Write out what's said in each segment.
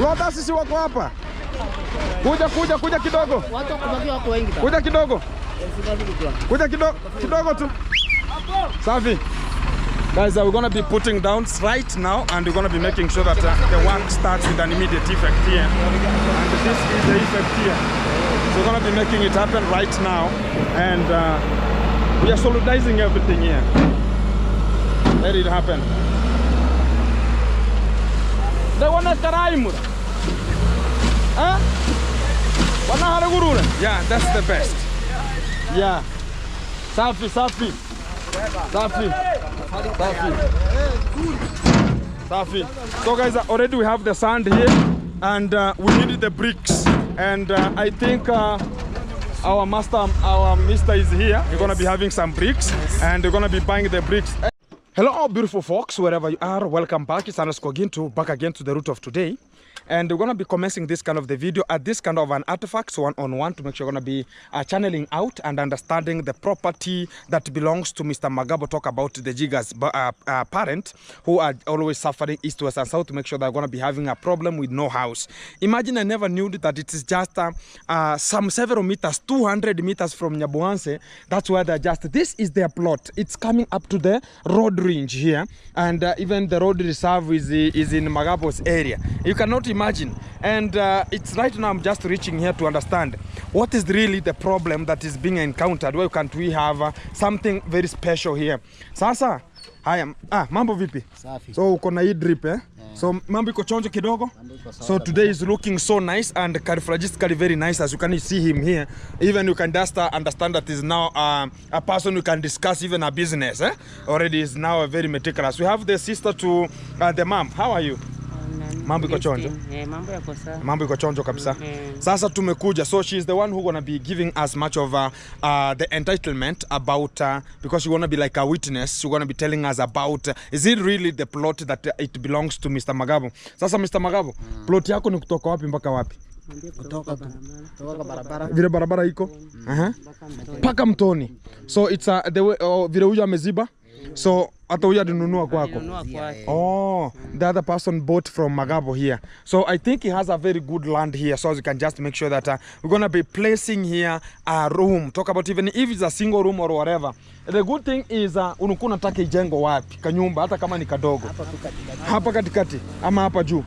Lota sisi wako hapa. Kuja kidogo. Watu kubaki wako wengi. Kuja kidogo. Kuja kidogo tu. Safi. Guys, we're going to be putting down right now and we're going to be making sure that the work starts with an immediate effect here. And this is the effect here. So we're going to be making it happen right now. And we are solidizing everything here. Let it happen. They want to karai. Huh? Yeah, that's the best. Yeah. Safi. So guys, already we have the sand here and we need the bricks. And I think our mister is here. We're gonna be having some bricks and we're gonna be buying the bricks. Hello beautiful folks, wherever you are, welcome back. It's Anas Koginto, back again to the root of today. And we're going to be commencing this kind of the video at this kind of an artifacts one-on-one to make sure we're going to be channeling out and understanding the property that belongs to Mr. Magabo. Talk about the Jiggers parent who are always suffering east, west and south to make sure they're going to be having a problem with no house. Imagine I never knew that it is just some several meters, 200 meters from Nyabuanse. That's where they're just, this is their plot. It's coming up to the road range here. And even the road reserve is in Magabo's area. You cannot imagine. And it's right now I'm just reaching here to understand what is really the problem that is being encountered. Why can't we have something very special here? Sasa haya, mambo vipi? Safi. So uko na hii drip eh? Yeah. So mambo iko chonjo kidogo. So today is looking so nice and carifragistically very nice, as you can see him here. Even you can just understand that is now a person who can discuss even a business eh? Already is now a very meticulous. We have the sister to the mom. How are you? Mambo iko chonjo. Mambo yako sawa. Mambo iko chonjo kabisa. Sasa tumekuja. So she is the one who gonna be giving us much of the entitlement about because she wanna be like a witness. She gonna be telling us about is it really the plot that it belongs to Mr. Magabo. Sasa Mr. Magabo, plot yako ni kutoka wapi mpaka wapi? Kutoka barabara. Vile barabara iko? Paka mtoni. So it's the way vile huyu ameziba. So hata huyu alinunua kwako. Oh, the other person bought from Magabo here. So I think he has a very good land here. So you can just make sure that we're going to be placing here a room. Talk about even if it's a single room or whatever. The good thing is unukuwa unataka ijengo wapi? Kanyumba hata kama ni kadogo. Hapa katikati ama hapa juu?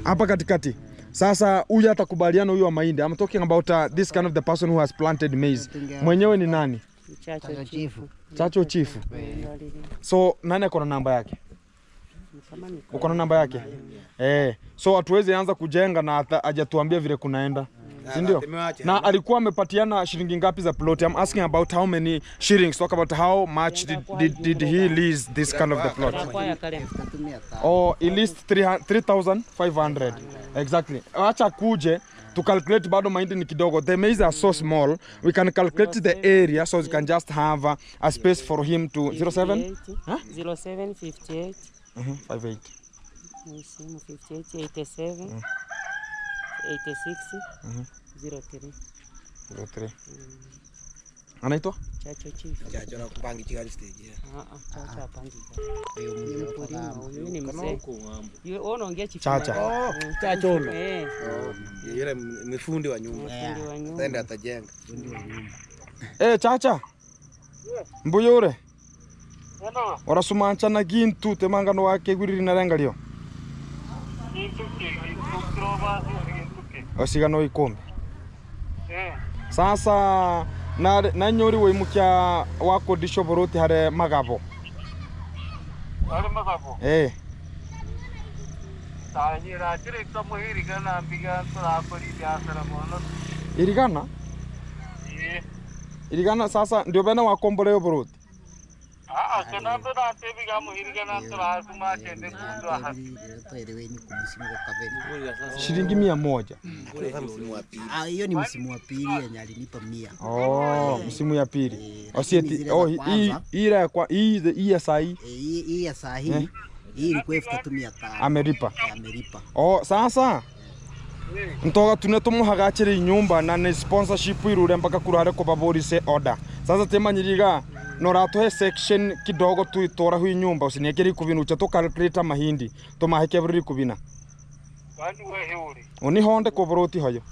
Hapa katikati. Sasa huyu atakubaliana huyu wa mahindi. I'm talking about this kind of the person who has planted maize. Mwenyewe ni nani? Chacho chifu. So nani akona namba yake? Uko na namba yake? So hatuwezi anza kujenga na hajatuambia vile kunaenda. Si ndio? Na alikuwa amepatiana shilingi ngapi za plot? I'm asking about how many shillings. Talk about how much did he lease this kind of the plot? Oh, he leased 3,500. Exactly. Acha kuje to calculate bado mahindi ni kidogo. The maize are so small. We can calculate the area so we can just have a space for him to 07? 07 58 58 58 87 86 03. Anaitwa? Chacho chief. Chacho na kupangi chigari stage. Chacho apangi. Huyu ni mzee. Yule unaongea chief. Chacha. Chacho ono. Yule mfundi wa nyumba. Tende atajenga. Chacha. Mbuyure. Orasumancha na gintu temangano wake gwiriri na rengalio. Osigano ikombe. Sasa na nyori we mukia wako dishoboroti hare Magabo. Hare Magabo. Tahira direct muhirigana bigan turapori biasara mono. Irigana? Irigana sasa ndio bena wakomboleo boroti. Kana bena te bigan muhirigana turapuma tende kundwa hasi. Shilingi 100. Hiyo ni msimu wa pili yenye alinipa 100. Oh, msimu ya pili. Osieti hii kwa hii ya sahi. Hii ya sahi. Hii ilikuwa 3,500. Ameripa. Ameripa. Oh, sasa ntoga tunetumuhagacira inyumba na ne sponsorship irure mpaka kurare ko baborise order. Sasa temanyiriga noratohe section kidogo tu itora hu inyumba usiniekeri kubinu cha to calculate mahindi to maheke buri kubina. Wani wehe uri. Uni honde kobroti hoyo.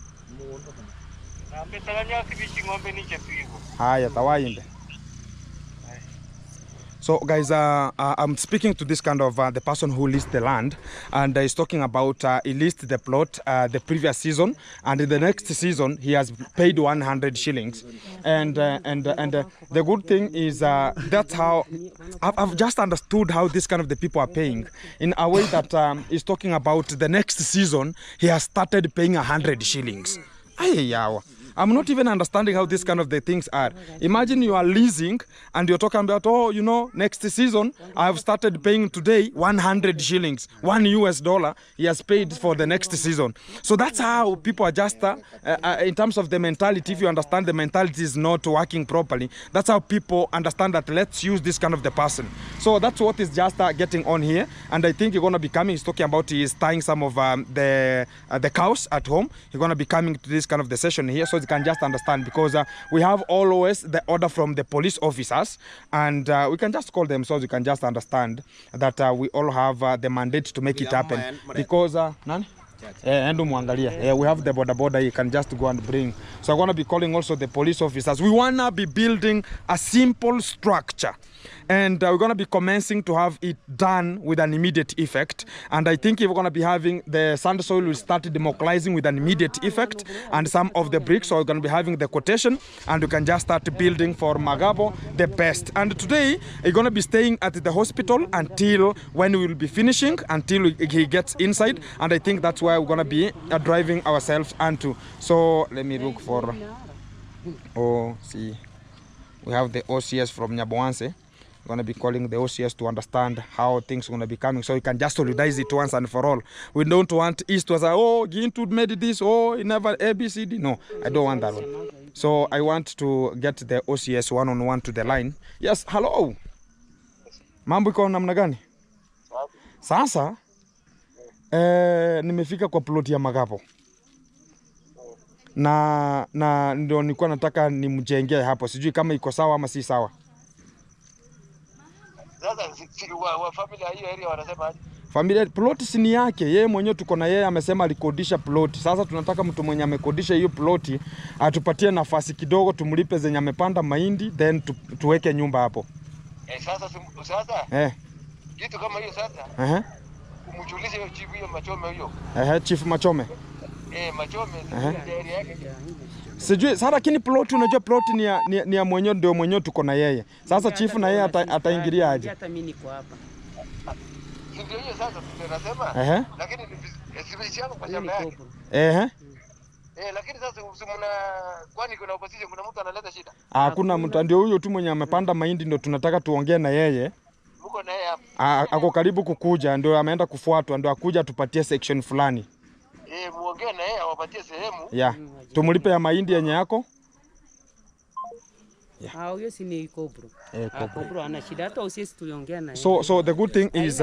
Na mbetaganya kibichi ng'ombe ni chepigo. Haya tawainde. So guys, I'm speaking to this kind of the person who leased the land, and he's talking about he leased the plot the previous season, and in the next season he has paid 100 shillings. And the good thing is that's how I've just understood how this kind of the people are paying in a way that he's talking about the next season he has started paying 100 shillings. I'm not even understanding how this kind of the things are. Imagine you are leasing and you're talking about, oh, you know, next season I have started paying today 100 shillings, $1 he has paid for the next season. So that's how people are just in terms of the mentality. If you understand the mentality is not working properly, that's how people understand that let's use this kind of the person. So that's what is just getting on here. And I think you're going to be coming, he's talking about he's tying some of the cows at home. You're going to be coming to this kind of the session here, so you can just understand, because we have always the order from the police officers, and we can just call them, so you can just understand that we all have the mandate to make it happen. Because we have the border, you can just go and bring. So I'm going to be calling also the police officers. We want to be building a simple structure, and we're going to be commencing to have it done with an immediate effect. And I think we're going to be having the sand soil will start demobilizing with an immediate effect, and some of the bricks. So we're going to be having the quotation, and we can just start building for Magabo the best. And today we're going to be staying at the hospital until when we will be finishing, until he gets inside. And I think that's where we're going to be driving ourselves onto. So let me look for, see, we have the OCS from Nyaboanse. Going to be calling the OCS to understand how things are going to be coming, so we can just solidize it once and for all. We don't want East to say, oh, Gintud made this, oh, he never ABCD. No, I don't want that one. So I want to get the OCS one-on-one to the line. Yes, hello. Mambo iko namna gani? Sasa nimefika kwa plot ya Magapo. Na ndio nilikuwa nataka nimjengee hapo. Sijui kama iko sawa ama si sawa. Sasa familia hiyo area wanasema aje? Familia plot si ni yake, yeye mwenyewe tuko na yeye amesema alikodisha plot. Sasa tunataka mtu mwenye amekodisha hiyo plot atupatie nafasi kidogo tumlipe zenye amepanda mahindi, then tuweke nyumba hapo. Sasa kitu kama hiyo sasa. Kumjulisha hiyo chief hiyo Machome hiyo. Chief Machome. Machome area yake. Sijui sasa, lakini plot unajua plot ni ya mwenyewe, ndio mwenyewe tuko na yeye. Sasa chief na yeye ataingilia aje? Hata mimi niko hapa. Ndio hiyo sasa tunasema. Lakini sivishana kwa shamba yake. Lakini sasa mna kwani kuna opposition, kuna mtu analeta shida? Hakuna mtu, ndio huyo tu mwenye amepanda mahindi, ndio tunataka tuongee na yeye. Mko na yeye hapa? Ako karibu kukuja, ndio ameenda kufuatwa, ndio akuja tupatie section fulani. Muongee na yeye awapatie sehemu. Yeah. Tumulipe ya mahindi yenye yako. Huyo si ni Kobro. Kobro ana shida, hata usisi tuliongea naye. So the good thing is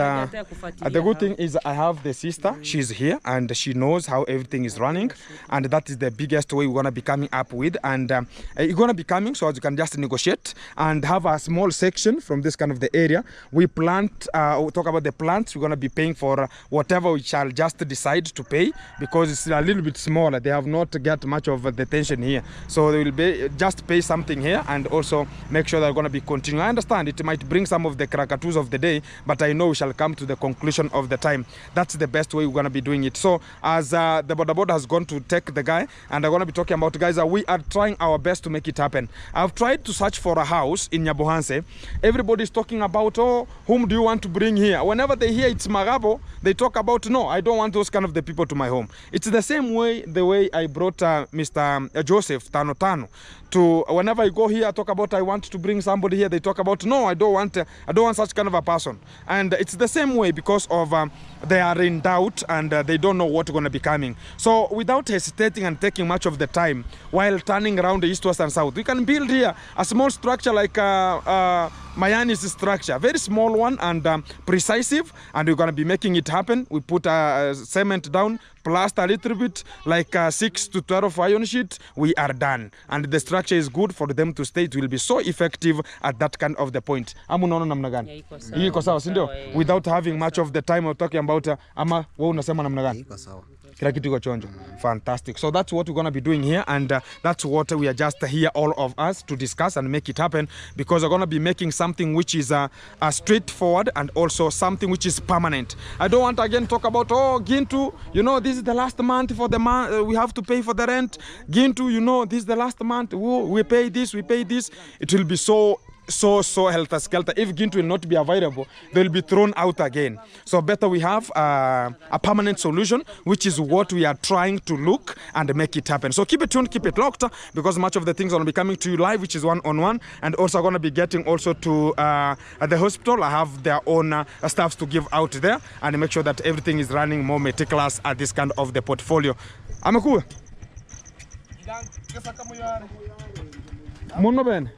I have the sister. She's here and she knows how everything is running, and that is the biggest way we're going to be coming up with. And you're going to be coming so as you can just negotiate and have a small section from this kind of the area. We plant, we'll talk about the plants. We're going to be paying for whatever we shall just decide to pay, because it's a little bit smaller. They have not got much of the tension here. So they will be just pay something here and also make sure they're going to be continuing. I understand it might bring some of the crackatoos of the day, but I know we shall come to the conclusion of the time. That's the best way we're going to be doing it. So as the board has gone to take the guy, and I'm going to be talking about, guys, we are trying our best to make it happen. I've tried to search for a house in Nyabohanse. Everybody's talking about, oh, whom do you want to bring here? Whenever they hear it's Magabo, they talk about, no, I don't want those kind of the people to my home. It's the same way, the way I brought Mr. Joseph Tano to, whenever I go here, I talk about I want to bring somebody here, they talk about, no, I don't want such kind of a person. And it's the same way, because of they are in doubt and they don't know what's going to be coming. So without hesitating and taking much of the time while turning around the east, west and south, we can build here a small structure like Mayani's structure, very small one and precise, and we're gonna be making it happen. We put cement down, plaster a little bit, like 6 to 12 iron sheet. We are done, and the structure is good for them to stay. It will be so effective at that kind of the point. Amunaona namna gani? Iko sawa, si ndio? Without having much of the time of talking about ama wewe unasema namna gani? Iko sawa. Kila kitu iko chonjo. Fantastic. So that's what we're going to be doing here, and that's what we are just here, all of us, to discuss and make it happen, because we're going to be making something which is straightforward and also something which is permanent. I don't want again talk about, oh, Gintu, you know, this is the last month for the month, we have to pay for the rent. Gintu, you know, this is the last month, we pay this, we pay this. It will be so helter-skelter. If Gintu will not be available, they will be thrown out again. So better we have a permanent solution, which is what we are trying to look and make it happen. So keep it tuned, keep it locked, because much of the things are going to be coming to you live, which is one-on-one, and also going to be getting also to the hospital. I have their own staffs to give out there and make sure that everything is running more meticulous at this kind of the portfolio. Amekuwa? Muno ben?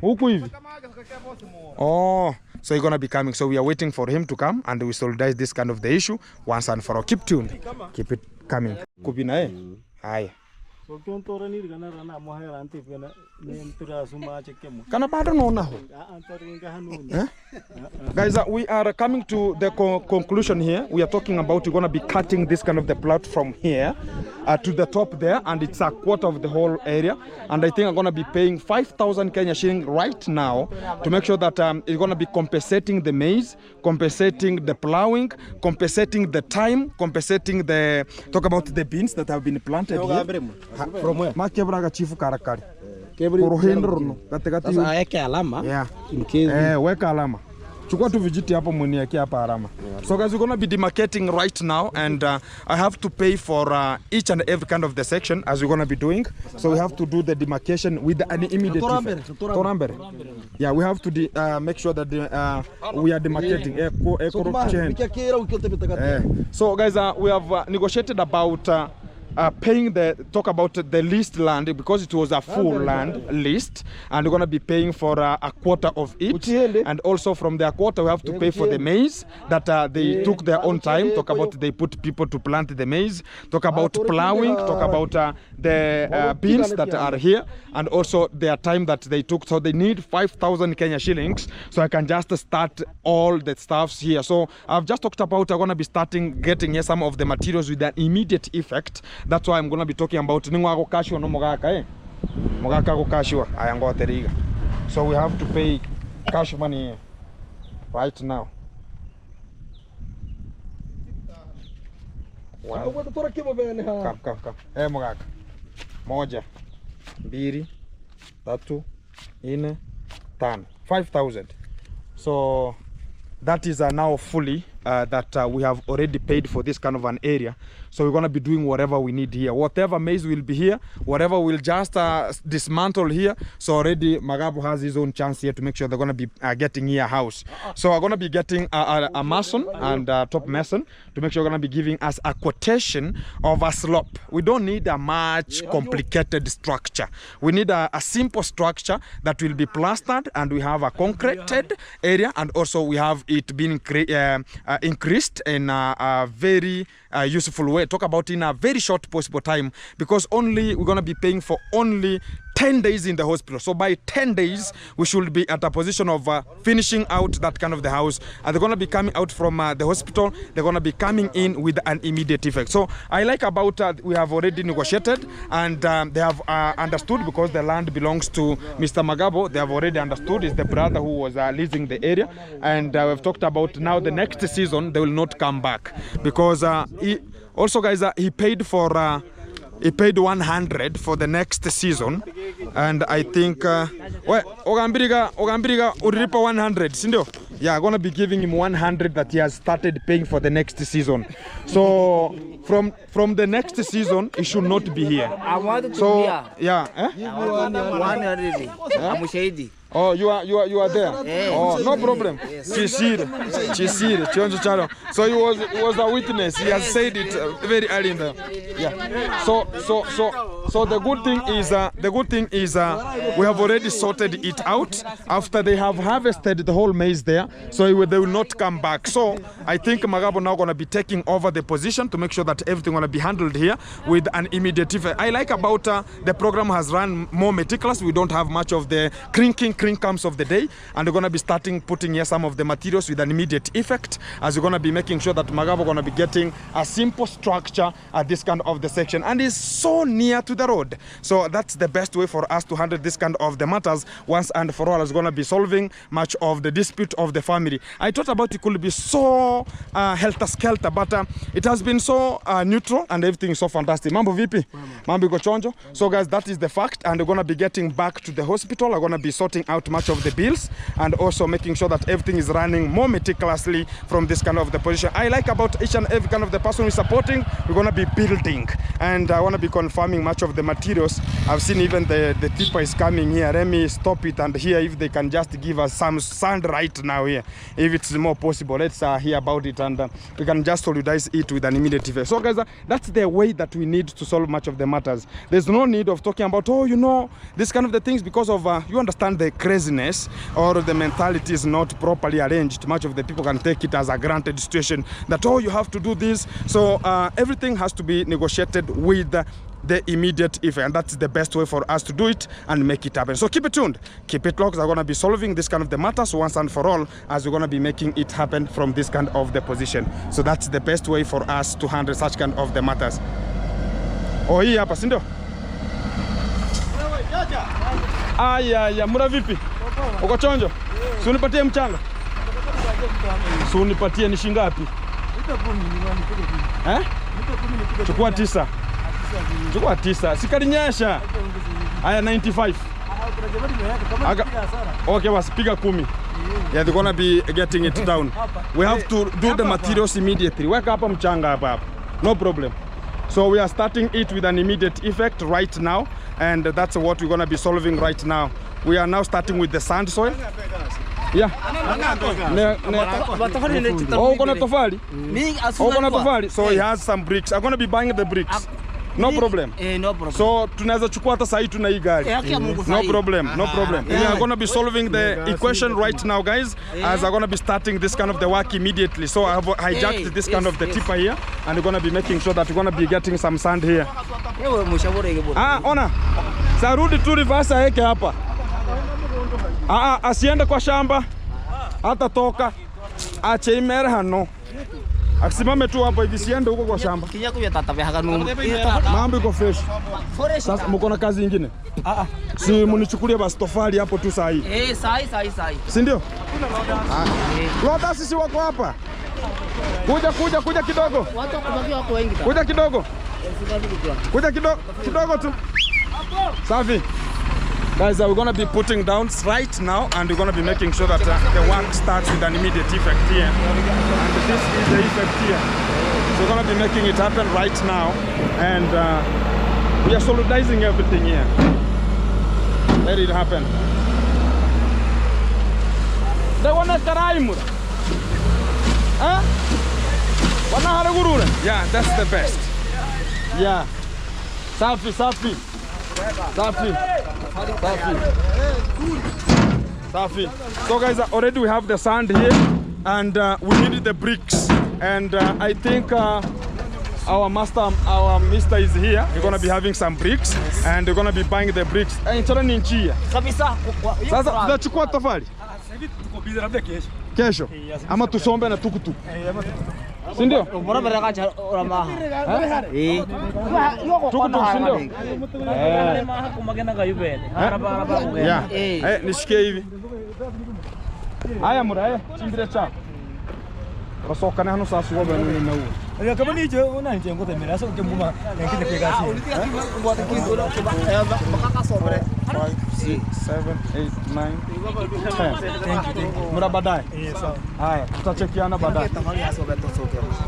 Huku hivi? Oh, so he's gonna be coming. So we are waiting for him to come, and we soldize this kind of the issue once and for all. Keep tuned. Keep it coming. Kupina eh? Aye. Kana bado naona ho. Guys, we are coming to the conclusion here. We are talking about we're going to be cutting this kind of the plot from here to the top there, and it's a quarter of the whole area. And I think I'm going to be paying 5,000 Kenya shilling right now to make sure that it's going to be compensating the maize, compensating the plowing, compensating the time, compensating the, talk about the beans that have been planted here. From where? Makebraga chifu karakari. Kuruhindro katikati. Sasa aweke alama. Yeah. In case. Weka alama. Chukua tu vijiti hapo mwenieke hapa alama. So guys, we're going to be demarcating right now, and I have to pay for each and every kind of the section as we're going to be doing. So we have to do the demarcation with an immediate effect. Yeah, we have to make sure that we are demarcating. So guys, we have negotiated about paying talk about the leased land, because it was a full land list, and we're going to be paying for a quarter of it, and also from their quarter we have to pay for the maize that they took their own time. Talk about they put people to plant the maize, talk about plowing, talk about the beans that are here, and also their time that they took. So they need 5,000 Kenya shillings, so I can just start all the stuffs here. So I've just talked about I'm going to be starting getting here some of the materials with an immediate effect. That's why I'm going to be talking about ningwa kashwa no mogaka eh mogaka ko kashwa ayango teriga. So we have to pay cash money right now. Come. Mogaka. Moja, mbili, tatu, nne, tano. 5,000. So that is now fully that we have already paid for this kind of an area. So we're going to be doing whatever we need here. Whatever maize will be here, whatever we'll just dismantle here. So already Magabo has his own chance here to make sure they're going to be getting here a house. So we're going to be getting a mason and a top mason to make sure we're going to be giving us a quotation of a slope. We don't need a much complicated structure. We need a simple structure that will be plastered, and we have a concreted area, and also we have it being increased in a very useful way. Talk about in a very short possible time, because only we're going to be paying for only 10 days in the hospital. So by 10 days we should be at a position of finishing out that kind of the house, and they're going to be coming out from the hospital. They're going to be coming in with an immediate effect. So I like about we have already negotiated, and they have understood, because the land belongs to Mr. Magabo. They have already understood. It's the brother who was leasing the area, and we've talked about now the next season they will not come back, because he also, guys, he paid for he paid 100 for the next season, and I think Ogambiriga uripa 100, sindio? Yeah, I'm gonna be giving him 100 that he has started paying for the next season. So from the next season he should not be here. I wanted to so, be here. Yeah, eh? 100. I'm shady. Oh, you are there. Yes. Oh, no problem. Chisir. So he was a witness. He has said it very early in the. Yeah. So the good thing is the good thing is we have already sorted it out after they have harvested the whole maize there, so they will not come back. So I think Magabo now gonna be taking over the position to make sure that everything gonna be handled here with an immediate effect. I like about the program has run more meticulous. We don't have much of the crinkums of the day, and we're gonna be starting putting here some of the materials with an immediate effect, as we're gonna be making sure that Magabo gonna be getting a simple structure at this kind of the section, and is so near to the road. So that's the best way for us to handle this kind of the matters once and for all. Is gonna be solving much of the dispute of the family. I thought about it could be so helter-skelter, but it has been so neutral and everything is so fantastic. Mambo vipi? Mambo iko chonjo. So guys, that is the fact, and we're gonna be getting back to the hospital. We're gonna be sorting out much of the bills and also making sure that everything is running more meticulously from this kind of the position. I like about each and every kind of the person we're supporting, we're gonna be building, and I wanna be confirming much of the materials. I've seen even the tipper is coming here. Let me stop it and hear if they can just give us some sand right now here, if it's more possible. Let's hear about it, and we can just solidize it with an immediate effect. So guys, that's the way that we need to solve much of the matters. There's no need of talking about, oh, you know, this kind of the things, because of you understand the craziness or the mentality is not properly arranged. Much of the people can take it as a granted situation that, oh, you have to do this. So everything has to be negotiated with the immediate effect, and that's the best way for us to do it and make it happen. So keep it tuned, keep it locked. I'm going to be solving this kind of the matters once and for all, as we're going to be making it happen from this kind of the position. So that's the best way for us to handle such kind of the matters. Oh, hii hapa, si ndio? Aya, mura vipi? Uko chonjo? Si unipatie mchanga? Si unipatie ni shilingi ngapi? Chukua 9. Chukua 9. Sikalinyesha. Aya 95. Okay, basi piga 10. Yeah, they're gonna be getting it down. We have to do the materials immediately. Weka hapa mchanga hapa. No problem. So we are starting it with an immediate effect right now, and that's what we're gonna be solving right now. We are now starting with the sand soil. Yeah. Oh, gonna tofali? Oh, gonna tofali? So he has some bricks. I'm gonna be buying the bricks. No problem. No problem. So tunaweza chukua hata sahi tuna hii gari. No problem, no problem. We are going to be solving the equation right now, guys, as I'm going to be starting this kind of the work immediately. So I have hijacked this kind of the tipper here, and we're going to be making sure that we're going to be getting some sand here. Ona. Sarudi tu reverse yake hapa. Asiende kwa shamba. Hata toka. Ache imere hano. Akisimame tu hapa hivi, siende huko kwa shamba. Mambo iko fresh. Sasa mko na kazi nyingine? Si munichukulie basi tofali hapo tu saa hii. Saa hii. Si ndio? Loda sisi wako hapa. Kuja kidogo. Watu kubaki wako wengi. Kuja kidogo. Kuja kidogo tu. Safi. Guys, we're going to be putting down right now, and we're going to be making sure that the work starts with an immediate effect here. And this is the effect here. So we're going to be making it happen right now, and we are solidizing everything here. Let it happen. They want to karai. Huh? Yeah, that's the best. Yeah. Safi. So guys, already we have the sand here, and we need the bricks, and I think our mister is here. We're gonna be having some bricks, and we're gonna be buying the bricks. Sasa tunachukua tofali. Kesho. Ama tusombe na tukutu. Si ndio? Nishikie hivi. Haya mura, chimbire cha. Basokana hano sasa wobe ni na uo. Kama ni je una nje ngote mera so ke muma ngine ke gasi. Ngota kizo makaka sobre. 5, 6, 7, 8, 9, 10. Thank you. Mura badai. Haya, tutachekiana badai.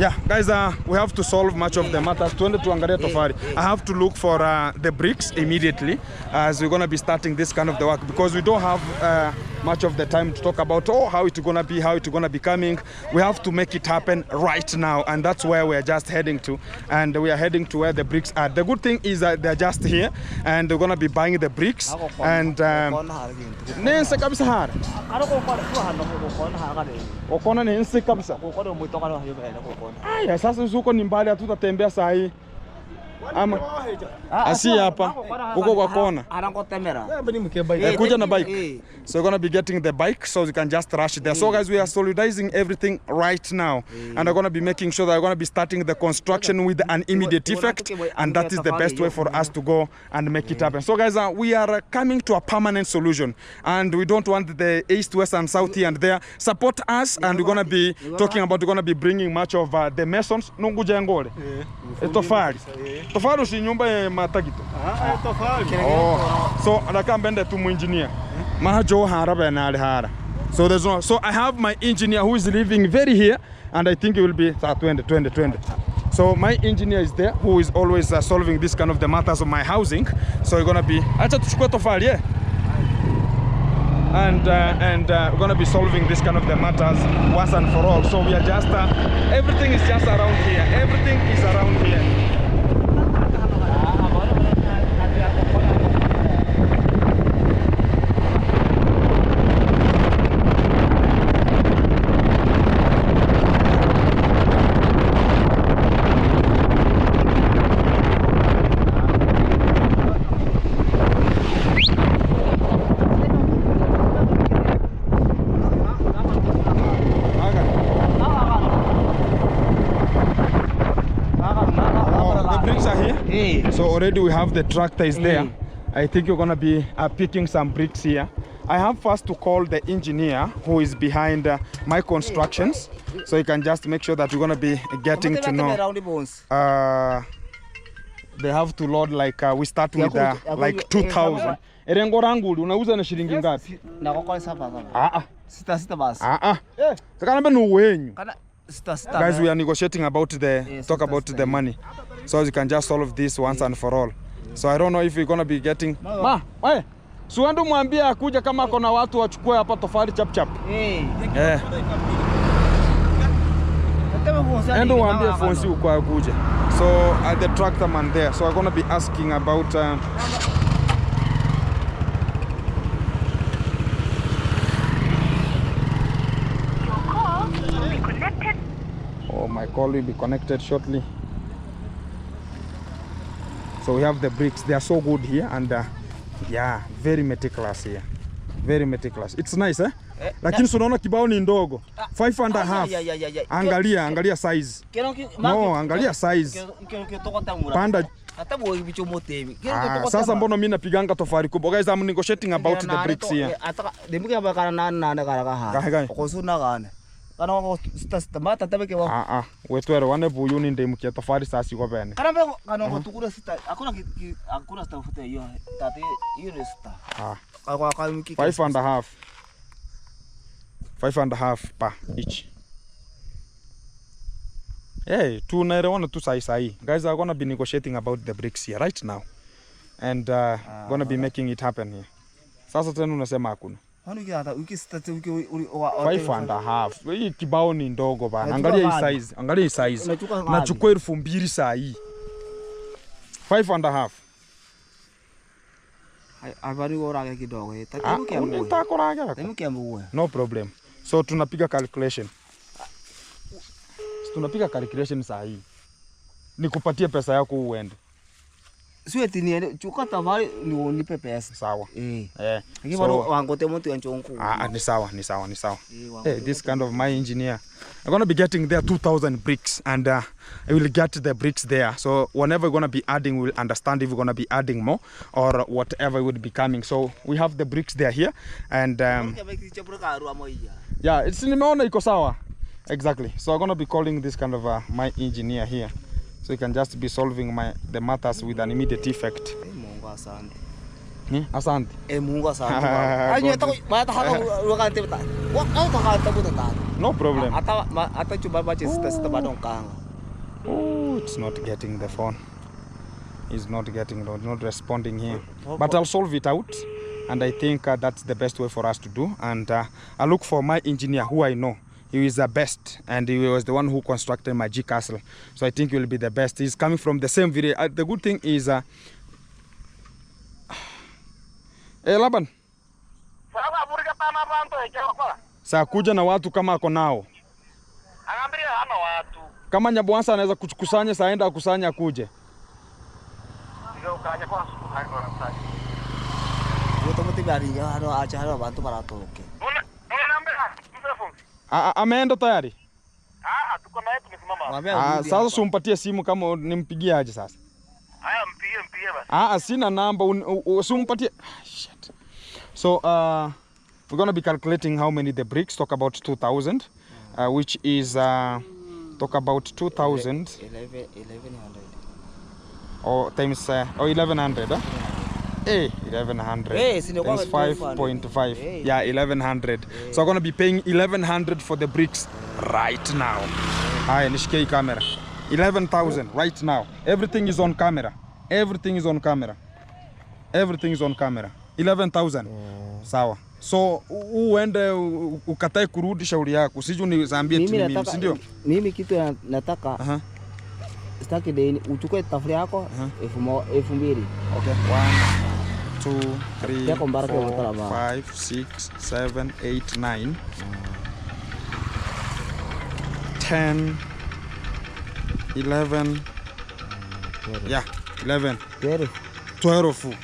Yeah, guys, we have to solve much of the matters. Tuende tuangalie tofali. I have to look for the bricks immediately, as we're going to be starting this kind of the work, because we don't have much of the time to talk about how it's gonna be coming. We have to make it happen right now, and that's where we are just heading to. And we are heading to where the bricks are. The good thing is that they're just here, and we're gonna be buying the bricks. And nense kabisa hara. Okona nense kabisa. Aya, sasa uko ni mbali, hatutatembea saa hii. Ama asi hapa uko kwa kona kuja na bike, so we're gonna be getting the bike so we can just rush there. So guys, we are solidizing everything right now, and we're gonna be making sure that we're gonna be starting the construction with an immediate effect, and that is the best way for us to go and make it happen. So guys, we are coming to a permanent solution, and we don't want the east, west and south here and there. Support us, and we're gonna be talking about, we're gonna be bringing much of the masons nungujengole tofali tofali si nyumba ya matagito tofali. So anaka mbende tu engineer majo haraba na hara. So there's no, so I have my engineer who is living very here, and I think it will be 20. So my engineer is there, who is always solving this kind of the matters of my housing. So we're gonna be acha tuchukue tofali, yeah. And we're gonna be solving this kind of the matters once and for all. So we are just everything is just around here. Everything is around here. So already we have the tractor is there. I think you're gonna be picking some bricks here. I have first to call the engineer who is behind my constructions, so you can just make sure that you're gonna be getting to know. They have to load like we start with like 2,000. Erengo rangu unauza na shilingi ngapi? Na kwa saba. Sita basi. Saka namba no wenyu. Guys, we are negotiating about the talk about the money, so you can just solve this once and for all. So I don't know if we're gonna be getting suandu mwambie akuja kama kona watu wachukue hapa tofali chap chap. Endo mwambie fonsi uko akuja. So at the tractor man there, so I'm gonna be asking about my call will be connected shortly. So we have the bricks. They are so good here, and yeah, very meticulous here. Very meticulous. It's nice, eh? Lakini unaona kibao ni ndogo. 5.5. Angalia size. No, angalia size. Panda. Sasa mbona mimi napiganga tofali kubwa. Guys, I'm negotiating about the bricks here. Wetwere wane buyu ni ndemu kia tofali sasi kwa bene. Kana tukura sita hakuna staff hiyo tati hiyo ni sita. 5.5. 5.5 pa each. Hey, tunaelewana tu sai. Guys are gonna be negotiating about the bricks here right now, and gonna be making it happen here. Sasa tena unasema hakuna. 5.5. Hii kibao ni ndogo bana. Angalia hii size. Nachukua 2,000 saa hii. 5.5. Habari bora kidogo. No problem. So tunapiga calculation. Saa hii. Nikupatie pesa yako uende. Sueti ni chuka tafari ni unipe pesa. Sawa. Lakini bado wangote mtu ya nchonku. Ni sawa. Hey, this kind of my engineer. I'm going to be getting there 2,000 bricks, and I will get the bricks there. So whenever we're going to be adding, we'll understand if we're going to be adding more or whatever would be coming. So we have the bricks there here, and yeah, it's nimeona iko sawa. Exactly. So I'm going to be calling this kind of my engineer here, so he can just be solving the matters with an immediate effect. Mungu asante. Asante. Mungu asante. No problem. Ata chuba bache sita bado nkanga. Oh, it's not getting the phone. He's not responding here. But I'll solve it out. and I think that's the best way for us to do. And I look for my engineer who I know. He is the best, and he was the one who constructed my G castle. So I think he will be the best. He's coming from the same village. The good thing is, Laban, saa kuja na watu kama ako nao. Anaambia hana watu. Kama Nyabwansa anaweza kukusanya, saa enda akusanya akuje. Ndio kaja kwa kusanya. Yote gari ya hano acha hano bantu baratoke. Ameenda tayari? Tuko naye tumesimama. Sasa usimpatie simu kama nimpigie aje sasa. Haya mpigie basi. Sina namba, usimpatie. Shit. So we're going to be calculating how many the bricks. Talk about 2,000, which is talk about 2,000 1100 or times or 1,100. Huh? Hey, 1,100 times 5.5. Yeah, 1,100. So I'm going to be paying 1,100 for the bricks right now. Hi, nishike camera. 11,000 right now. Everything is on camera. Everything is on camera. Everything is on camera. 11,000. Sawa. So uende ukatae kurudi shauri yako. Usije uniambie mimi, si ndio? Mimi kitu nataka sitaki deni uchukue tafuri yako 2,000. Okay. 1 2 3 4 5 6 7 8 9 10 11 yeah 11 12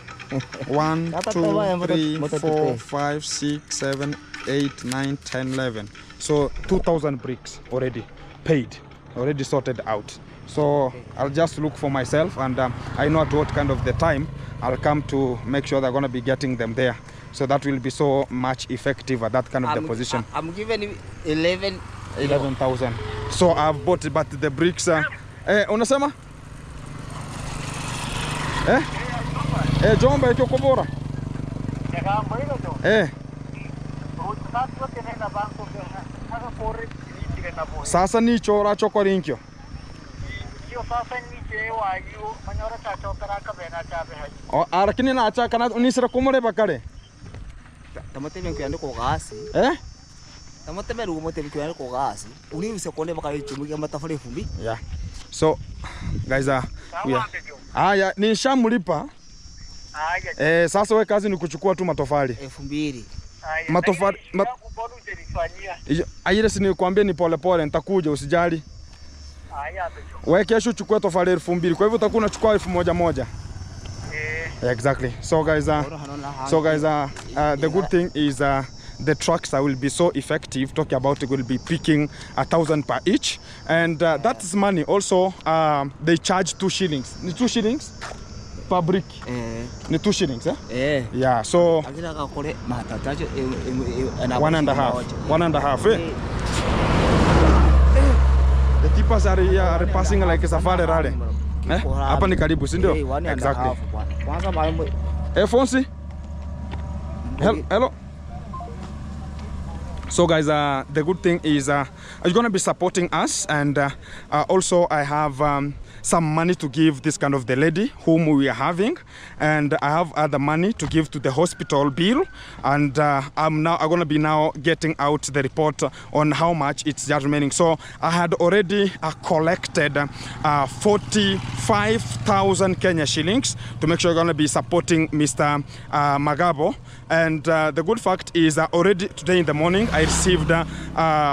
1 2 3 4 5 6 7 8 9 10 11. So 2,000 bricks already paid, already sorted out. So I'll just look for myself, and I know at what kind of the time I'll come to make sure they're going to be getting them there. So that will be so much effective at that kind of the position. I'm giving you 11,000. So I've bought it, but the bricks unasema? Jomba iko kubora. Sasa ni chora choko rinkyo. Arakini na acha kana unisira kumure bakare. Tamote benkyande ko gasi. Tamote beru mote benkyande ko gasi. Uniruse konde bakare chumuga matafari fumbi. Yeah. So guys we are. Yeah, ni shamlipa. Sasa we kazi ni kuchukua tu matofali 2,000. Matofali Ayire si nikwambia ni pole pole, nitakuja usijali. Wewe kesho chukua tofali 2,000. Kwa hivyo utakuwa unachukua 1,100. Exactly. So guys the good thing is the trucks will be so effective. Talking about it will be picking 1,000 per each, and that is money. Also they charge 2 shillings. 2 shillings per brick. Ni 2 shillings, yeah, so 1.5. The tipas are passing like a safari rally. Hapa ni karibu, si ndio? Exactly. Fonsi? Hello. So guys, the good thing is you're going to be supporting us, and also I have some money to give this kind of the lady whom we are having, and I have other money to give to the hospital bill, and I'm going to be now getting out the report on how much it's just remaining. So I had already collected 45,000 Kenya shillings to make sure you're going to be supporting Mr. Magabo. And the good fact is already today in the morning I received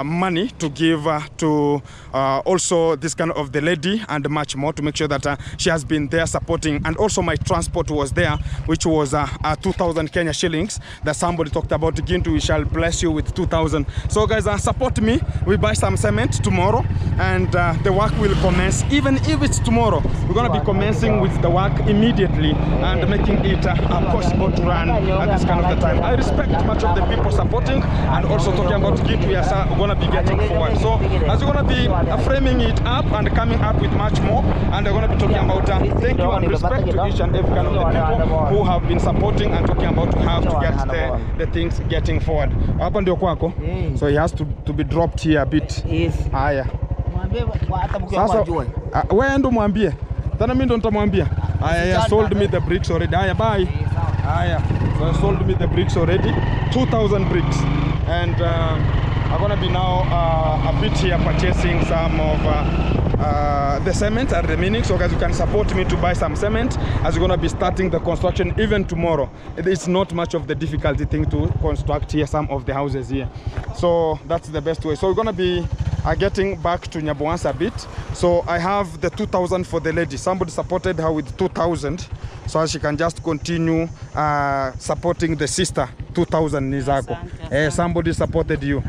money to give to also this kind of the lady, and much more, to make sure that she has been there supporting. And also my transport was there, which was 2,000 Kenya shillings that somebody talked about. Gintu, we shall bless you with 2,000. So guys, support me. We buy some cement tomorrow, and the work will commence. Even if it's tomorrow, we're going to be commencing with the work immediately and making it possible to run at this kind of the time. I respect much of the people supporting, and also talking about Gintu, we are going to be getting forward. So as we're going to be framing it up and coming up with much more, and we're going to be talking about thank you and respect to each and every kind of the people who have been supporting and talking about how to get the things getting forward. Hapa ndio kwako. So he has to be dropped here a bit. Haya. Sasa wewe ndo mwambie. Tena mimi ndo nitamwambia. He has sold me the bricks already. Haya, bye. So I sold me the bricks already, 2,000 bricks, and I'm gonna be now a bit here purchasing some of the cement at the beginning, so guys, you can support me to buy some cement as we're gonna be starting the construction even tomorrow. It's not much of the difficulty thing to construct here some of the houses here, so that's the best way. So we're gonna be getting back to Nyaboans a bit. So I have the 2,000 for the lady. Somebody supported her with 2,000, so she can just continue supporting the sister. 2,000 nizako. Somebody supported you.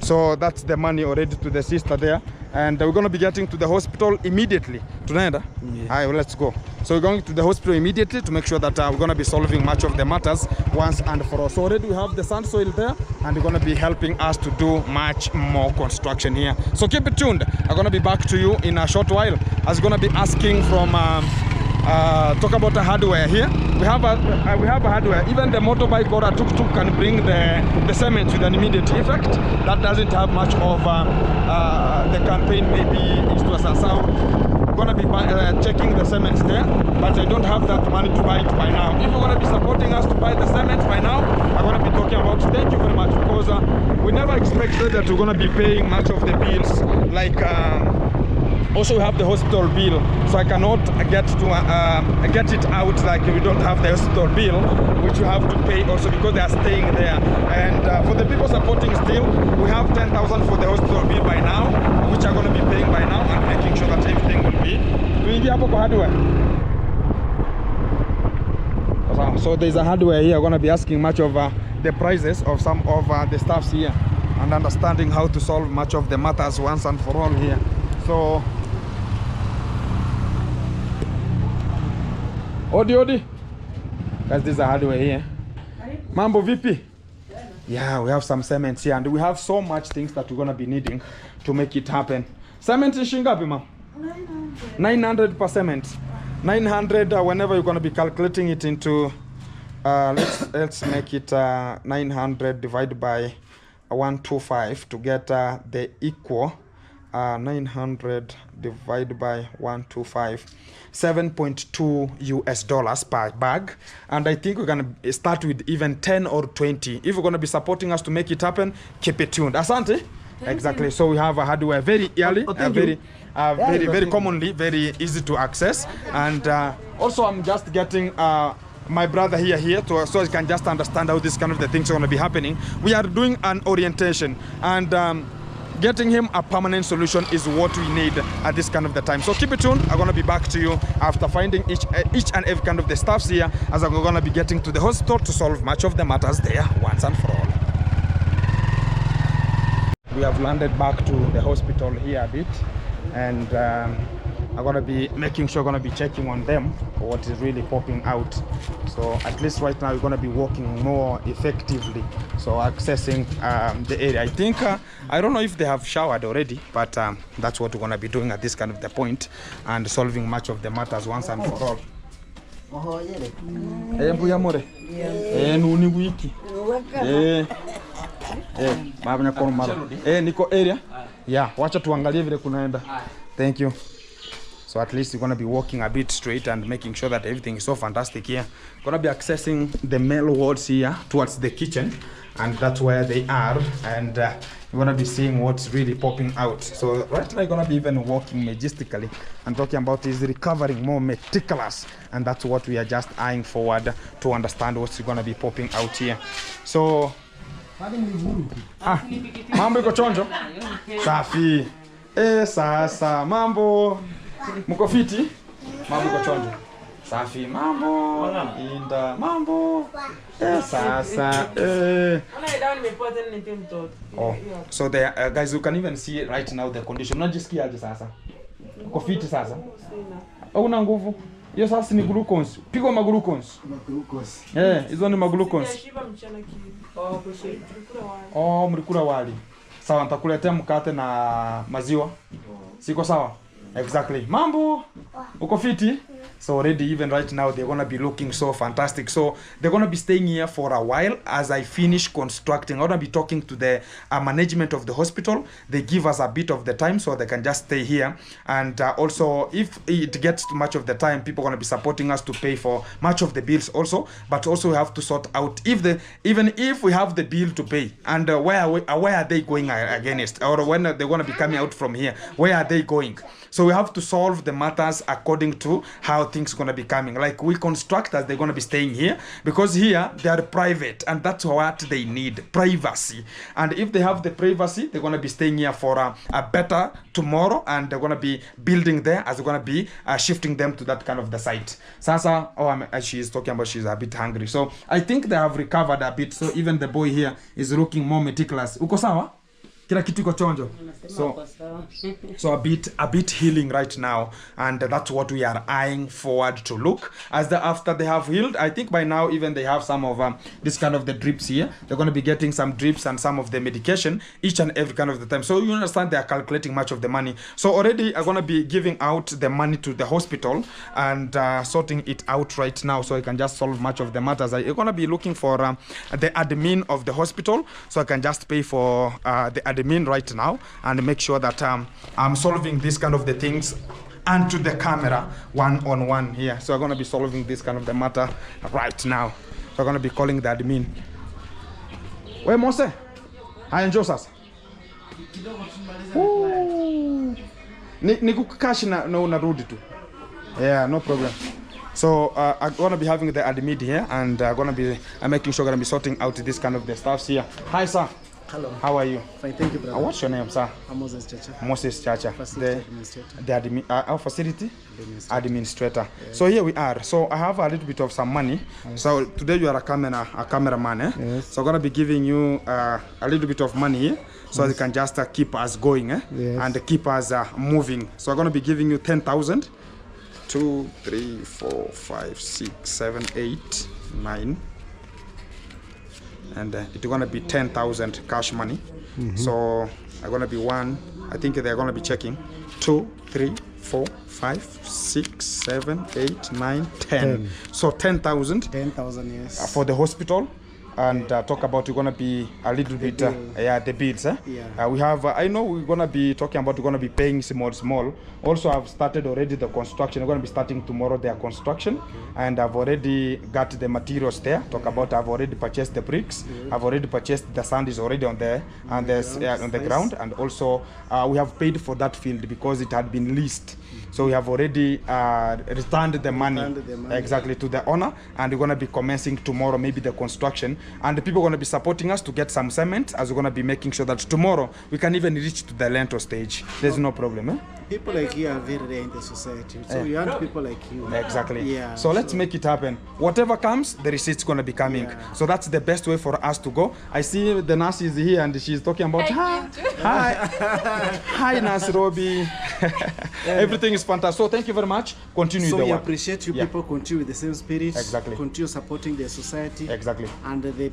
So that's the money already to the sister there. And we're going to be getting to the hospital immediately. Tunaenda? Yeah. Well, let's go. So we're going to the hospital immediately to make sure that we're going to be solving much of the matters once and for all. So already we have the sand soil there, and they're going to be helping us to do much more construction here. So keep it tuned. I'm going to be back to you in a short while. I was going to be asking from talk about the hardware here. We have a hardware. Even the motorbike or a tuk-tuk can bring the cement with an immediate effect. That doesn't have much of the campaign maybe is to us. So I'm gonna be checking the cement there, but I don't have that money to buy it by now. If you're gonna be supporting us to buy the cement by now, I'm gonna be talking about thank you very much, because we never expected that we're gonna be paying much of the bills, like also we have the hospital bill, so I cannot get it out like we don't have the hospital bill, which you have to pay also because they are staying there. And for the people supporting still, we have 10,000 for the hospital bill by now, which are going to be paying by now and making sure that everything will be. So there's a hardware here. We're going to be asking much of the prices of some of the staffs here and understanding how to solve much of the matters once and for all here. So Odi. Guys, this is a hardware here. Mambo vipi? Yeah, we have some cement here, and we have so much things that we're gonna be needing to make it happen. Cement is shingapi, ma'am? 900 per cement. 900 whenever you're gonna be calculating it into let's make it 900 divided by 125 to get the equal 900 divided by 125, $7.2 US per bag. And I think we're gonna start with even 10 or 20. If you're gonna be supporting us to make it happen, keep it tuned. Asante? Exactly. So we have a hardware very early, very commonly, very easy to access. And also I'm just getting my brother here to, so he can just understand how this kind of the things are gonna be happening. We are doing an orientation, and getting him a permanent solution is what we need at this kind of the time. So keep it tuned. I'm gonna be back to you after finding each and every kind of the staffs here, as I'm gonna be getting to the hospital to solve much of the matters there once and for all. We have landed back to the hospital here a bit, and I'm gonna be making sure, gonna be checking on them for what is really popping out. So at least right now we're gonna be working more effectively, so accessing the area. I think I don't know if they have showered already, but that's what we're gonna be doing at this kind of the point, and solving much of the matters once and for all. Niko area. Yeah, wacha tuangalie vile kunaenda. Thank you. So at least you're going to be walking a bit straight and making sure that everything is so fantastic here. Going to be accessing the male wards here towards the kitchen, and that's where they are. And you're going to be seeing what's really popping out. So right now you're going to be even walking majestically and talking about is recovering more meticulous. And that's what we are just eyeing forward to understand what's going to be popping out here. So mambo iko chonjo? Safi. Sasa mambo mko fiti? Mambo iko chonjo? Safi. Mambo inda mambo. Sasa oh, so the guys, you can even see right now the condition. Unajisikia aje sasa? Uko fiti sasa? Una nguvu? Hiyo sasa ni glucose. Pigwa maglucose. Hizo ni maglucose. Oh, mlikula wali. Sawa, nitakuletea mkate na maziwa. Siko sawa? Exactly. Mambo, uko fiti? So already even right now they're gonna be looking so fantastic. So they're gonna be staying here for a while as I finish constructing. I'm gonna be talking to the management of the hospital. They give us a bit of the time so they can just stay here. And also if it gets too much of the time, people are gonna be supporting us to pay for much of the bills also. But also we have to sort out even if we have the bill to pay, and where are they going against, or when they're gonna be coming out from here, where are they going? So we have to solve the matters according to how things gonna be coming. Like we constructors, they're gonna be staying here because here they are private, and that's what they need, privacy. And if they have the privacy, they're gonna be staying here for a better tomorrow, and they're gonna be building there as they're gonna be shifting them to that kind of the site. Sasa, she's talking about she's a bit hungry. So I think they have recovered a bit. So even the boy here is looking more meticulous. Uko sawa? Kila kitu iko chonjo. So a bit healing right now, and that's what we are eyeing forward to look as after they have healed. I think by now even they have some of this kind of the drips here. They're going to be getting some drips and some of the medication each and every kind of the time. So you understand they are calculating much of the money. So already I'm going to be giving out the money to the hospital and sorting it out right now, so I can just solve much of the matters. I'm going to be looking for the admin of the hospital, so I can just pay for the admin right now and make sure that I'm solving this kind of the things and to the camera one-on-one here. So I'm going to be solving this kind of the matter right now. So I'm going to be calling the admin. Where Mose? Hi, enjoy us. Niku cash na unarudi tu. Yeah, no problem. So I'm going to be having the admin here, and I'm making sure I'm going to be sorting out this kind of the stuffs here. Hi, sir. Hello. How are you? Fine, thank you, brother. What's your name, sir? I'm Moses Chacha. Moses Chacha. Facility administrator. The our facility administrator. Yes. So here we are. So I have a little bit of some money. Yes. So today you are a cameraman. Yes. So I'm gonna be giving you a little bit of money here, so you can just keep us going, yes, and keep us moving. So I'm gonna be giving you 10,000. 2, 3, 4, 5, 6, 7, 8, 9. And it's gonna be 10,000 cash money. So I'm gonna be 1. I think they're gonna be checking 2, 3, 4, 5, 6, 7, 8, 9, 10. So 10,000. 10,000, yes. For the hospital. And talk about we're gonna be a little bit the bills. Yeah. We have I know we're gonna be talking about we're gonna be paying small. Also I've started already the construction. We're gonna be starting tomorrow their construction, and I've already got the materials there. Talk about I've already purchased the bricks. I've already purchased the sand is already on there and on the ground, and also we have paid for that field because it had been leased. So we have already returned the money exactly to the owner, and we're going to be commencing tomorrow maybe the construction, and the people are going to be supporting us to get some cement, as we're going to be making sure that tomorrow we can even reach to the lintel stage. There's no problem. People like you are very rare in the society, so you want people like you. Exactly. Yeah. So let's make it happen. Whatever comes, the receipt's going to be coming. Yeah. So that's the best way for us to go. I see the nurse is here and she's talking about hi Nurse Robbie. Everything is fantastic. So thank you very much. Continue so the we work. appreciate you people continue with the same spirit. Exactly. Continue supporting the society. Exactly. And the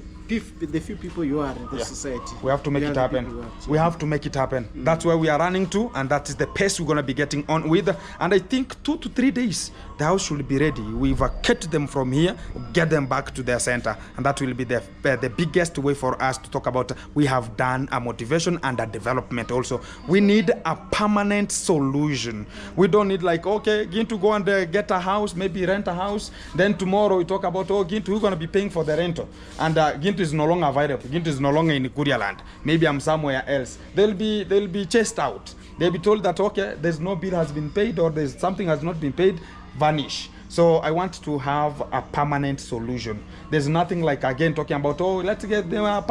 few people you are in the society. We have to make it happen. We have to make it happen. That's where we are running to, and that is the pace we're going to be getting on with. And I think 2 to 3 days, the house should be ready. We vacate them from here, get them back to their center, and that will be the biggest way for us to talk about we have done a motivation and a development also. We need a permanent solution. We don't need like, okay, going to go and get a house, maybe rent a house. Then tomorrow we talk about, oh, Gintu, we're going to be paying for the rental. And Gintu is no longer available. Gintu is no longer in Kuria land. Maybe I'm somewhere else. They'll be chased out. They'll be told that, okay, there's no bill has been paid, or there's something has not been paid, vanish. So I want to have a permanent solution. There's nothing like, again, talking about, oh, let's get them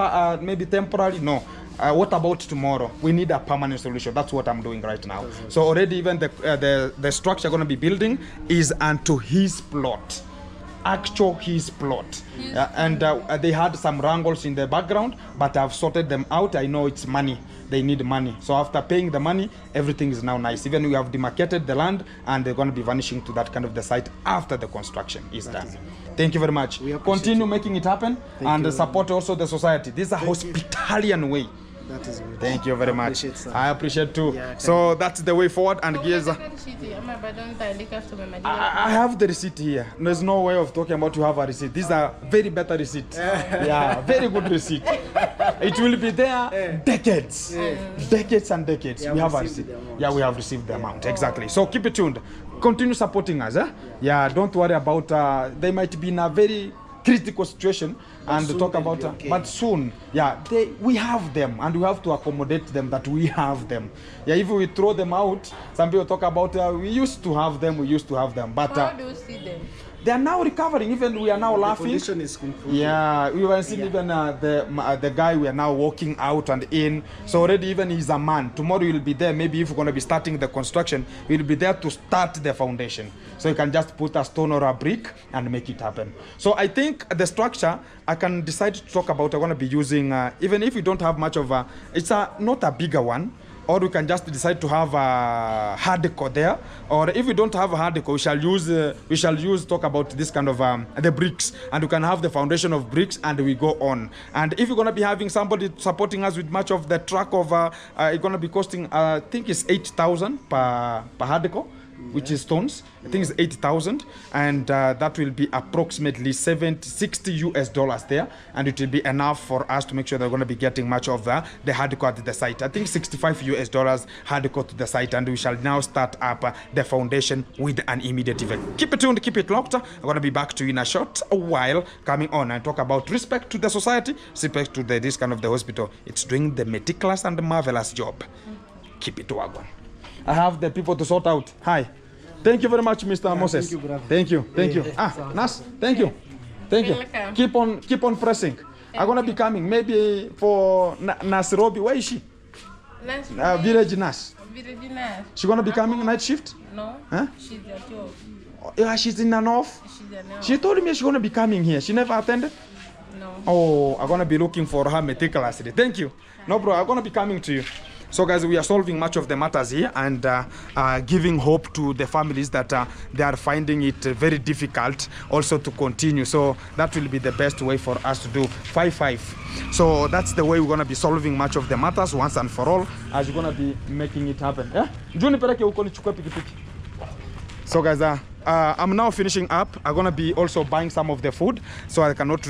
maybe temporary. No. What about tomorrow? We need a permanent solution. That's what I'm doing right now. So already even the structure going to be building is onto his plot. His plot. And they had some wrangles in the background, but I've sorted them out. I know it's money. They need money. So after paying the money, everything is now nice. Even we have demarcated the land, and they're going to be vanishing to that kind of the site after the construction is done. Thank you very much. Continue making it happen, and support also the society. This is a hospitalian way. That is good. Thank you very much. Appreciate, sir. I appreciate too. Yeah, so that's the way forward. And gears. I have the receipt here. There's no way of talking about you have a receipt. These are very better receipt. Yeah, very good receipt. It will be there decades, decades and decades. Yeah, we have a receipt. Yeah, we have received the amount. Exactly. So keep it tuned. Continue supporting us. Yeah, don't worry about. They might be in a very critical situation and talk about but soon we have them and we have to accommodate them that we have them. If we throw them out, some people talk about we used to have them, but how do you see them? They are now recovering. Even we are now laughing. The condition is improving. Yeah, we were seeing even the guy we are now walking out and in. So already even he's a man. Tomorrow he'll be there. Maybe if we're going to be starting the construction, he'll be there to start the foundation. So you can just put a stone or a brick and make it happen. So I think the structure, I can decide to talk about. I'm going to be using, even if we don't have much of it's not a bigger one. Or we can just decide to have a hardcore there. Or if we don't have a hardcore, we shall use talk about this kind of the bricks, and we can have the foundation of bricks, and we go on. And if you're gonna be having somebody supporting us with much of the truck of, it's gonna be costing, I think it's 8,000 per hardcore, which is stones. I think it's 8,000, and that will be approximately $60 US there, and it will be enough for us to make sure they're going to be getting much of the hardcore at the site. I think $65 US hardcore to the site, and we shall now start up the foundation with an immediate effect. Keep it tuned, keep it locked. I'm going to be back to you in a short while coming on and talk about respect to the society, respect to this kind of the hospital. It's doing the meticulous and marvelous job. Keep it wagon. I have the people to sort out. Hi. Thank you very much, Mr. Moses. Thank you, brother. Thank you. Thank you. Nas, thank you. Thank you. Welcome. Keep on pressing. I'm gonna be coming maybe for Nasirobi. Where is she? Village Nas. Village Nas. She gonna be coming night shift? No. Huh? She's at job. Yeah, she's in the north. She's at now. She told me she's gonna be coming here. She never attended? No. Oh, I'm gonna be looking for her meticulously. Thank you. No, bro, I'm gonna be coming to you. So guys, we are solving much of the matters here and giving hope to the families that they are finding it very difficult also to continue. So that will be the best way for us to do 5-5. So that's the way we're going to be solving much of the matters once and for all, as we're going to be making it happen. So guys, I'm now finishing up. I'm gonna be also buying some of the food, so I cannot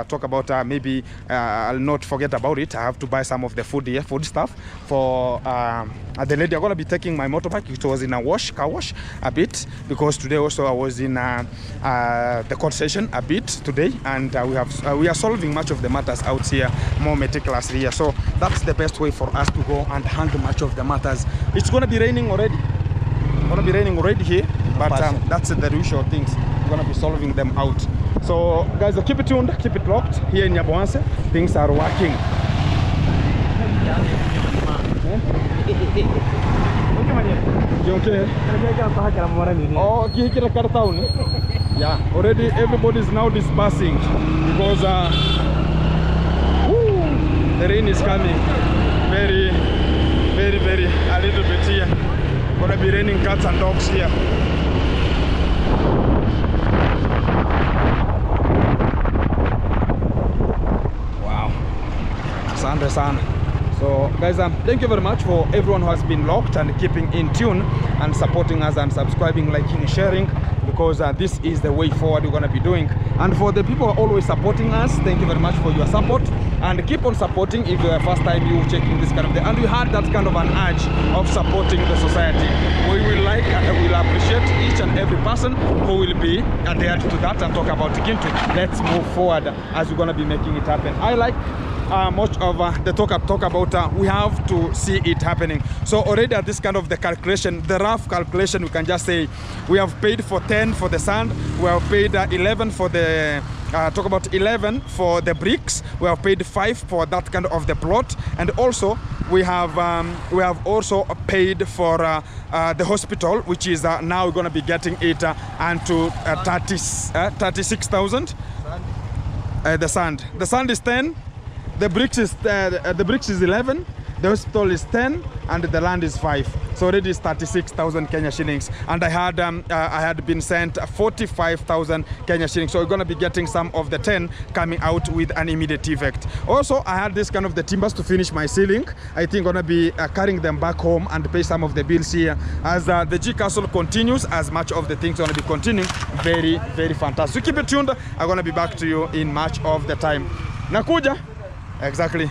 talk about maybe I'll not forget about it. I have to buy some of the food here, food stuff for the lady. I'm gonna be taking my motorbike. It was in a car wash a bit, because today also I was in the court session a bit today, and we are solving much of the matters out here more meticulously here. So that's the best way for us to go and handle much of the matters. It's gonna be raining already. Here, but that's the usual things. We're gonna be solving them out. So guys, keep it tuned, keep it locked. Here in Nyaboanse, things are working. Yeah, already everybody is now dispersing because the rain is coming very a little bit here. Gonna be raining cats and dogs here. Wow. Asante sana. So guys, thank you very much for everyone who has been locked and keeping in tune and supporting us and subscribing, liking and sharing, because this is the way forward we're going to be doing. And for the people who are always supporting us, thank you very much for your support, and keep on supporting. If the first time you checking this kind of thing and you had that kind of an urge of supporting the society, we will like and we will appreciate each and every person who will be adhered to that and talk about Kintu. Let's move forward as we're going to be making it happen. I like much of the talk about we have to see it happening. So already at this kind of the calculation, the rough calculation, we can just say we have paid for 10 for the sand, we have paid 11 for the talk about 11 for the bricks, we have paid 5 for that kind of the plot, and also we have also paid for the hospital, which is now going to be getting it to 36,000. The sand is 10. The bricks is 11. the hospital is 10 and the land is 5. So already it's 36,000 Kenya shillings. And I had been sent 45,000 Kenya shillings. So we're gonna be getting some of the 10 coming out with an immediate effect. Also, I had this kind of the timbers to finish my ceiling. I think gonna be carrying them back home and pay some of the bills here as the G Castle continues, as much of the things gonna be continuing. Very, very fantastic. So keep it tuned. I'm gonna be back to you in much of the time. Nakuja. Exactly.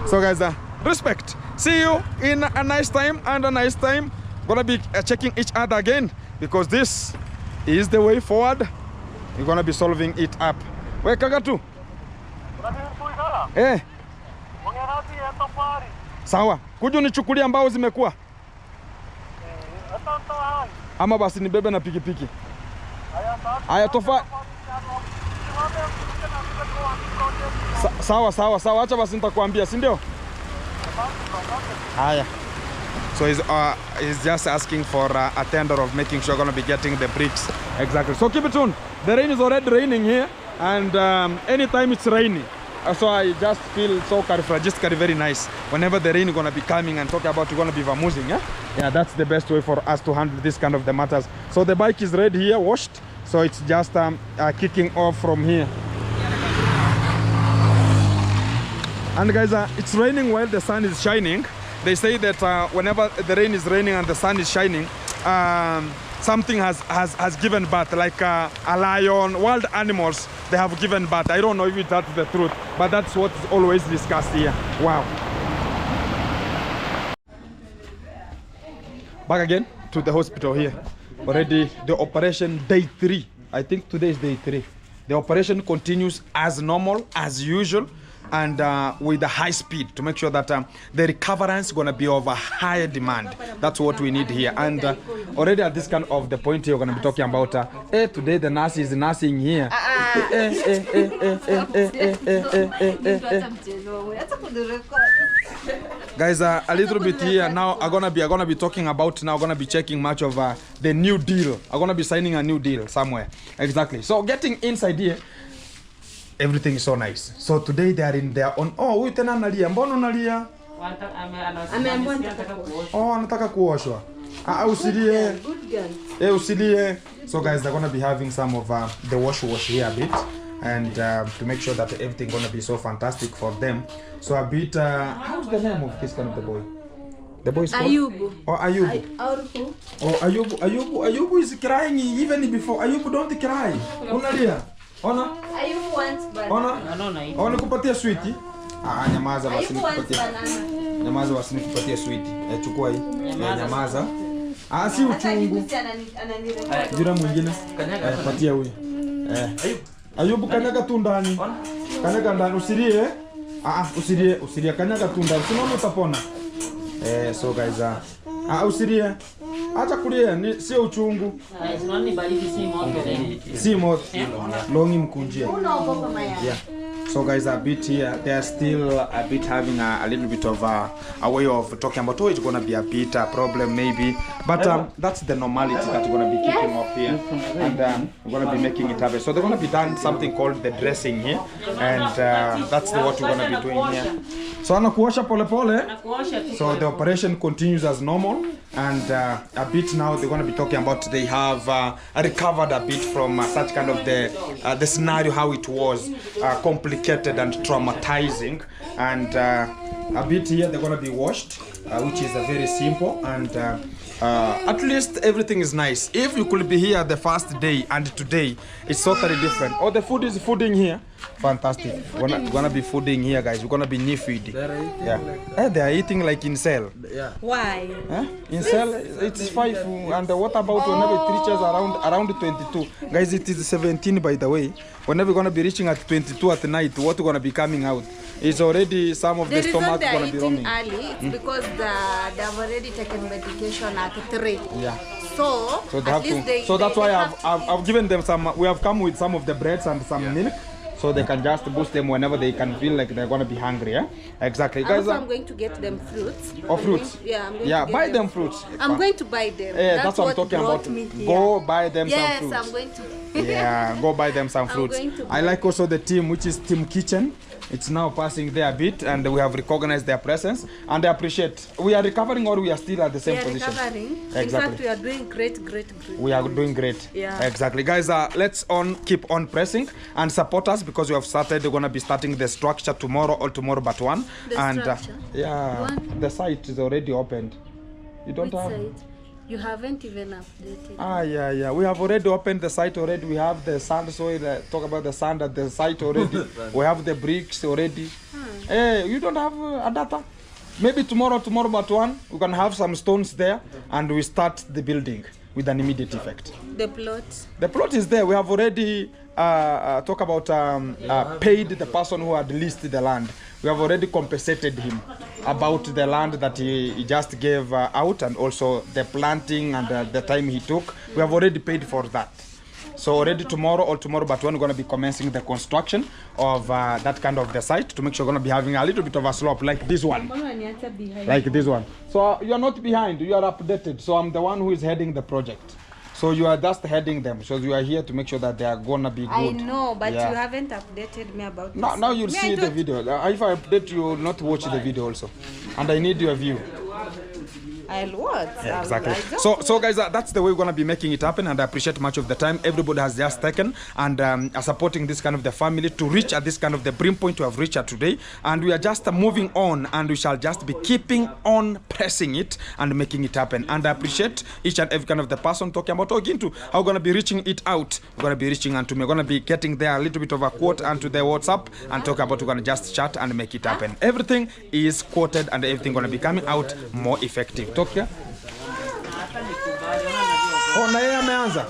So guys, respect. See you in a nice time and a nice time. Gonna be checking each other again because this is the way forward. We're gonna be solving it up. Where Kagatu? Eh. Sawa. Kuja unichukulia mbao zimekuwa. Ama basi nibebe na pikipiki. Aya tofa. Sawa. Acha basi nitakwambia, si ndio? Haya. So he's just asking for a tender of making sure we're going to be getting the bricks. Exactly. So keep it tuned. The rain is already raining here, and anytime it's raining, so I just feel so characteristically very nice. Whenever the rain is going to be coming and talking about we're going to be vamoosing, yeah, that's the best way for us to handle this kind of the matters. So the bike is ready here, washed. So it's just kicking off from here. And guys, it's raining while the sun is shining. They say that whenever the rain is raining and the sun is shining, something has given birth, like a lion, wild animals, they have given birth. I don't know if that's the truth, but that's what is always discussed here. Wow. Back again to the hospital here. Already the operation day 3. I think today is day 3. The operation continues as normal, as usual, and with a high speed to make sure that the recoverance is going to be of a higher demand. That's what we need here. And already at this kind of the point here, we're going to be talking about today the nurse is nursing here. Guys, a little bit here now. I'm gonna be talking about now. Gonna be checking much of the new deal. I'm gonna be signing a new deal somewhere. Exactly. So getting inside here, everything is so nice. So today they are in their own. Oh, huyu tena analia. Mbona unalia? Oh, anataka kuoshwa. Usilie. Usilie. So guys, they're gonna be having some of the wash here a bit. And to make sure that everything gonna be so fantastic for them. So a bit, how's the name of this kind of the boy? The boy is called? Ayubu. Oh, Ayubu. Oh, Ayubu is crying even before. Ayubu, don't cry. Unalia. Ona? Ayubu wants banana. Ona? Ona kupatia sweetie? Nyamaza basi nikupatie. Nyamaza basi nikupatie sweetie. Chukua hii. Nyamaza. Si uchungu. Jura mwingine. Patia huyu. Ayubu kanyaga tu ndani. Kanyaga ndani usilie. Usilie kanyaga tu ndani. Simama utapona. So guys, usilie. Acha kulia, sio uchungu. Si moto. Longi mkunjia. Yeah. So guys, a bit here, they are still a bit having a little bit of a way of talking about, oh, it's going to be a bit a problem maybe. But that's the normality that we're going to be kicking off here. And we're going to be making it happen. So they're going to be done something called the dressing here. And that's what we're going to be doing here. So anakuosha pole pole. So the operation continues as normal. And a bit now they're going to be talking about they have recovered a bit from such kind of the scenario, how it was complicated and traumatizing. And a bit here they're going to be washed, which is very simple. And at least everything is nice. If you could be here the first day and today, it's totally different. Oh, the food is fooding here. Fantastic. We're gonna be fooding here, guys. We're gonna be knee feeding. Yeah. They are eating like in cell. Yeah. Why? In cell, it's 5. And what about whenever it reaches around 22? Guys, it is 17 by the way. Whenever we're gonna be reaching at 22 at night, what we're gonna be coming out? It's already some of the stomach gonna be roaming. Early, it's because they have already taken medication at 3. Yeah. So they have to. So that's why I've given them some. We have come with some of the breads and some milk, so they can just boost them whenever they can feel like they're gonna be hungry. Yeah. Exactly. Guys, I'm going to get them fruits. Oh, fruits. I'm going to buy them fruits. I'm going to buy them. Yeah, that's what I'm talking about. Go buy them some fruits. Yes, I'm going to. Yeah, go buy them some fruits. I like also the team, which is Team Kitchen. It's now passing there a bit, and we have recognized their presence, and I appreciate. We are recovering, or we are still at the same position? We are recovering. Exactly. In fact, we are doing great. We are doing great. Yeah. Exactly, guys. Let's keep on pressing and support us, because we have started. We're gonna be starting the structure tomorrow or tomorrow but one. The structure? The site is already opened. You don't Which have. site? You haven't even updated. Yeah. We have already opened the site already. We have the sand soil. Talk about the sand at the site already. We have the bricks already. Hey, you don't have a data? Maybe tomorrow but one, we can have some stones there, and we start the building with an immediate effect. The plot? The plot is there. We have already talk about paid the person who had leased the land. We have already compensated him about the land that he just gave out, and also the planting and the time he took. We have already paid for that. So already tomorrow or tomorrow but one, we're going to be commencing the construction of that kind of the site, to make sure we're going to be having a little bit of a slope like this one. Like this one. So you are not behind, you are updated. So I'm the one who is heading the project. So you are just heading them. So you are here to make sure that they are going to be good. I know, but you haven't updated me about this. Now you'll see the video. If I update you, will not watch the video also. And I need your view. I'll watch. Yeah, exactly. So guys, that's the way we're going to be making it happen, and I appreciate much of the time everybody has just taken and are supporting this kind of the family to reach at this kind of the brim point we have reached at today. And we are just moving on, and we shall just be keeping on pressing it and making it happen. And I appreciate each and every kind of the person talking about Ogintu. How we're going to be reaching it out. We're going to be reaching and we're going to be getting there a little bit of a quote onto the WhatsApp and talk about we're going to just chat and make it happen. Everything is quoted and everything going to be coming out more effective. Tokia. Oh, na yeye ameanza.